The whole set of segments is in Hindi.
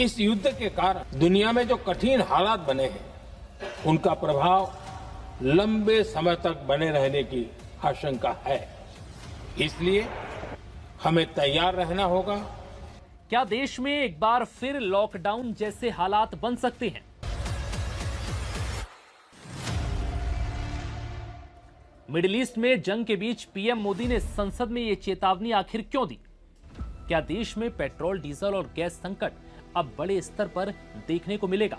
इस युद्ध के कारण दुनिया में जो कठिन हालात बने हैं उनका प्रभाव लंबे समय तक बने रहने की आशंका है। इसलिए हमें तैयार रहना होगा। क्या देश में एक बार फिर लॉकडाउन जैसे हालात बन सकते हैं? मिडिल ईस्ट में जंग के बीच पीएम मोदी ने संसद में यह चेतावनी आखिर क्यों दी? क्या देश में पेट्रोल, डीजल और गैस संकट अब बड़े स्तर पर देखने को मिलेगा?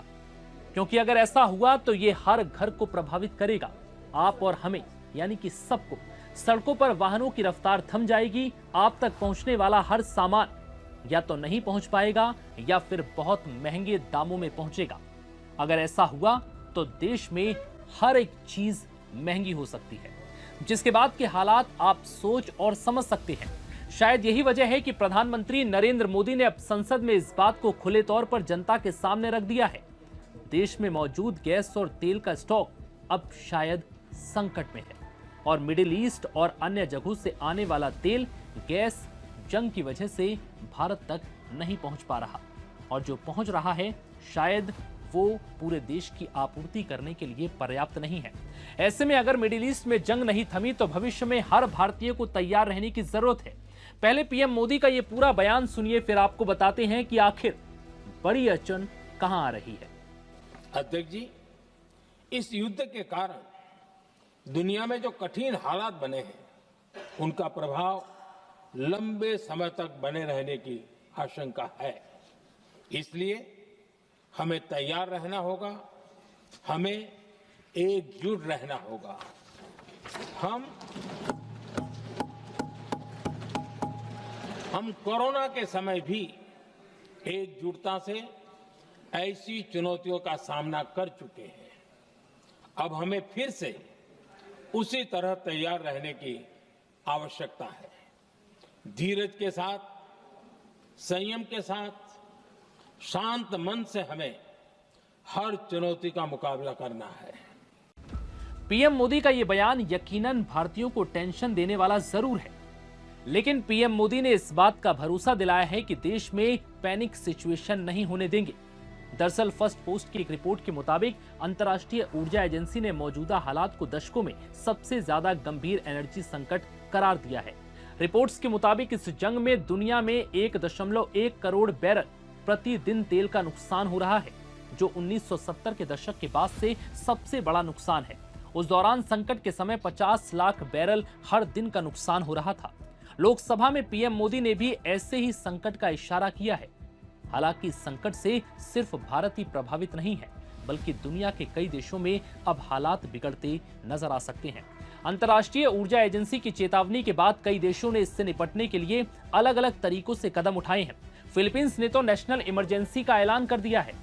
क्योंकि अगर ऐसा हुआ तो यह हर घर को प्रभावित करेगा, आप और हमें, यानी कि सबको। सड़कों पर वाहनों की रफ्तार थम जाएगी, आप तक पहुंचने वाला हर सामान या तो नहीं पहुंच पाएगा या फिर बहुत महंगे दामों में पहुंचेगा। अगर ऐसा हुआ तो देश में हर एक चीज महंगी हो सकती है, जिसके बाद के हालात आप सोच और समझ सकते हैं। शायद यही वजह है कि प्रधानमंत्री नरेंद्र मोदी ने अब संसद में इस बात को खुले तौर पर जनता के सामने रख दिया है। देश में मौजूद गैस और तेल का स्टॉक अब शायद संकट में है और मिडिल ईस्ट और अन्य जगहों से आने वाला तेल, गैस जंग की वजह से भारत तक नहीं पहुंच पा रहा, और जो पहुंच रहा है शायद वो पूरे देश की आपूर्ति करने के लिए पर्याप्त नहीं है। ऐसे में अगर मिडिल ईस्ट में जंग नहीं थमी तो भविष्य में हर भारतीय को तैयार रहने की जरूरत है। पहले पीएम मोदी का ये पूरा बयान सुनिए, फिर आपको बताते हैं कि आखिर बड़ी अड़चन कहां आ रही है। अध्यक्ष जी, इस युद्ध के कारण दुनिया में जो कठिन हालात बने हैं उनका प्रभाव लंबे समय तक बने रहने की आशंका है। इसलिए हमें तैयार रहना होगा, हमें एकजुट रहना होगा। हम कोरोना के समय भी एकजुटता से ऐसी चुनौतियों का सामना कर चुके हैं। अब हमें फिर से उसी तरह तैयार रहने की आवश्यकता है। धीरज के साथ, संयम के साथ, शांत मन से हमें हर चुनौती का मुकाबला करना है। पीएम मोदी का यह बयान यकीनन भारतीयों को टेंशन देने वाला जरूर है, लेकिन पीएम मोदी ने इस बात का भरोसा दिलाया है कि देश में पैनिक सिचुएशन नहीं होने देंगे। दरअसल फर्स्ट पोस्ट की एक रिपोर्ट के मुताबिक अंतर्राष्ट्रीय ऊर्जा एजेंसी ने मौजूदा हालात को दशकों में सबसे ज्यादा गंभीर एनर्जी संकट करार दिया है। रिपोर्ट्स के मुताबिक इस जंग में दुनिया में 1.1 करोड़ बैरल प्रतिदिन तेल का नुकसान हो रहा है, जो 1970 के दशक के बाद से सबसे बड़ा नुकसान है। उस दौरान संकट के समय 50 लाख बैरल हर दिन का नुकसान हो रहा था। लोकसभा में पीएम मोदी ने भी ऐसे ही संकट का इशारा किया है। हालांकि इस संकट से सिर्फ भारत ही प्रभावित नहीं है, बल्कि दुनिया के कई देशों में अब हालात बिगड़ते नजर आ सकते हैं। अंतर्राष्ट्रीय ऊर्जा एजेंसी की चेतावनी के बाद कई देशों ने इससे निपटने के लिए अलग अलग तरीकों से कदम उठाए हैं। फिलीपींस ने तो नेशनल इमरजेंसी का ऐलान कर दिया है।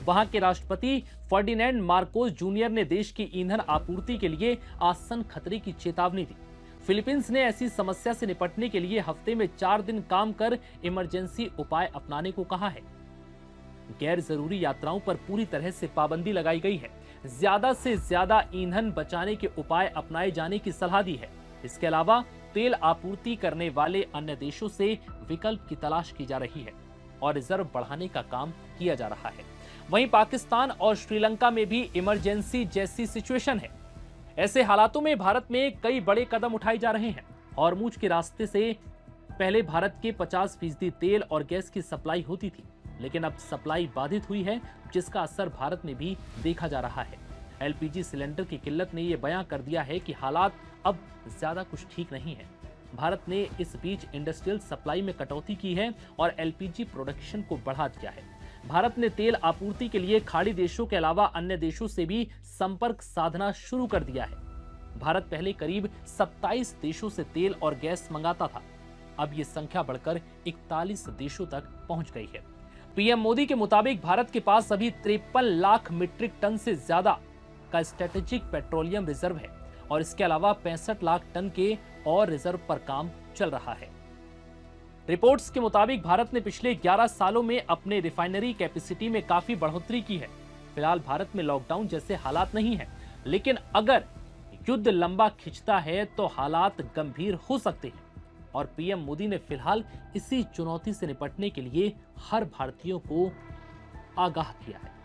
वहां के राष्ट्रपति फर्डिनेंड मार्कोस जूनियर ने देश की ईंधन आपूर्ति के लिए आसन्न खतरे की चेतावनी दी। फिलीपींस ने ऐसी समस्या से निपटने के लिए हफ्ते में 4 दिन काम कर इमरजेंसी उपाय अपनाने को कहा है। गैर जरूरी यात्राओं पर पूरी तरह से पाबंदी लगाई गई है। ज्यादा से ज्यादा ईंधन बचाने के उपाय अपनाए जाने की सलाह दी है। इसके अलावा तेल आपूर्ति करने वाले अन्य देशों से विकल्प की तलाश की जा रही है और रिजर्व बढ़ाने का काम किया जा रहा है। वहीं पाकिस्तान और श्रीलंका में भी इमरजेंसी जैसी सिचुएशन है। ऐसे हालातों में भारत में कई बड़े कदम उठाए जा रहे हैं। हॉर्मुज के रास्ते से पहले भारत के 50% तेल और गैस की सप्लाई होती थी, लेकिन अब सप्लाई बाधित हुई है, जिसका असर भारत में भी देखा जा रहा है। एलपीजी सिलेंडर की किल्लत ने यह बयां कर दिया है कि हालात अब ज्यादा कुछ ठीक नहीं है। भारत ने इस बीच इंडस्ट्रियल सप्लाई में कटौती की है और एलपीजी प्रोडक्शन को बढ़ा दिया है। भारत ने तेल आपूर्ति के लिए खाड़ी देशों के अलावा अन्य देशों से भी संपर्क साधना शुरू कर दिया है। भारत पहले करीब 27 देशों से तेल और गैस मंगाता था, अब ये संख्या बढ़कर 41 देशों तक पहुंच गई है। पीएम मोदी के मुताबिक भारत के पास अभी 53 लाख मीट्रिक टन से ज्यादा का स्ट्रेटेजिक पेट्रोलियम रिजर्व है और इसके अलावा 65 लाख टन के और रिजर्व पर काम चल रहा है। रिपोर्ट्स के मुताबिक भारत ने पिछले 11 सालों में अपने रिफाइनरी कैपेसिटी में काफी बढ़ोतरी की है। फिलहाल भारत में लॉकडाउन जैसे हालात नहीं है, लेकिन अगर युद्ध लंबा खिंचता है तो हालात गंभीर हो सकते हैं। और पीएम मोदी ने फिलहाल इसी चुनौती से निपटने के लिए हर भारतीय को आगाह किया है।